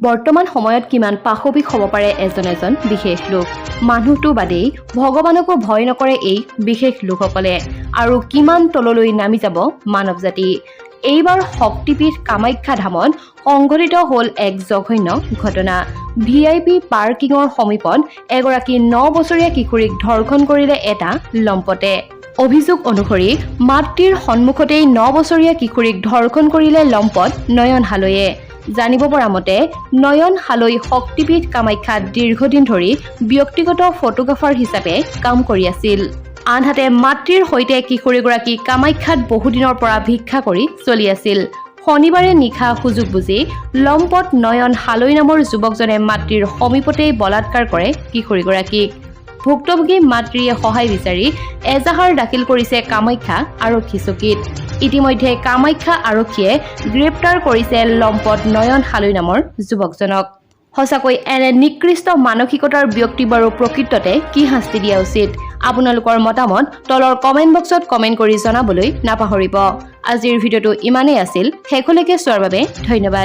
বৰ্তমান সময়ত কিমান পাশবিক হ'ব পাৰে এজন বিশেষ লোক। মানুহটো বাদেই ভগৱানকো ভয় নকৰে এই বিশেষ লোকসকলে। আৰু কিমান তললৈ নামি যাব মানৱ জাতি। এইবাৰ শক্তিপীঠ কামাখ্যা ধামত সংঘটিত হ'ল এক জঘন্য ঘটনা। VIP পাৰ্কিঙৰ সমীপত এগৰাকী 9 বছৰীয়া কিশোৰীক ধৰ্ষণ কৰিলে এটা লম্পটে। অভিযোগ অনুসৰি মাতৃৰ সন্মুখতেই 9 বছৰীয়া কিশোৰীক ধৰ্ষণ কৰিলে লম্পট নয়ন হালৈয়ে। জানিব পৰা মতে নয়ন হালৈ শক্তিপীঠ কামাখ্যাত দীৰ্ঘদিন ধৰি ব্যক্তিগত ফটোগ্ৰাফাৰ হিচাপে কাম কৰি আছিল। আনহাতে মাতৃৰ সৈতে কিশোৰীগৰাকী কামাখ্যাত বহুদিনৰ পৰা ভিক্ষা কৰি চলি আছিল। শনিবাৰে নিশা সুযোগ বুজি লম্পট নয়ন হালৈ নামৰ যুৱকজনে মাতৃৰ সমীপতেই বলাৎকাৰ কৰে কিশোৰীগৰাকীক। ভুক্তভোগী মাতৃয়ে সহায় বিচাৰি এজাহাৰ দাখিল কৰিছে কামাখ্যা আৰক্ষী চকীত। ইতিমধ্যে কামাখ্যা আৰক্ষীয়ে গ্ৰেপ্তাৰ কৰিছে লম্পট নয়ন হালৈ নামৰ যুৱকজনক। সঁচাকৈ এনে নিকৃষ্ট মানসিকতাৰ ব্যক্তি বাৰু প্ৰকৃততে কি শাস্তি দিয়া উচিত? আপোনালোকৰ মতামত তলৰ কমেণ্ট বক্সত কমেণ্ট কৰি জনাবলৈ নাপাহৰিব। আজিৰ ভিডিঅ'টো ইমানেই আছিল। শেষলৈকে চোৱাৰ বাবে ধন্যবাদ।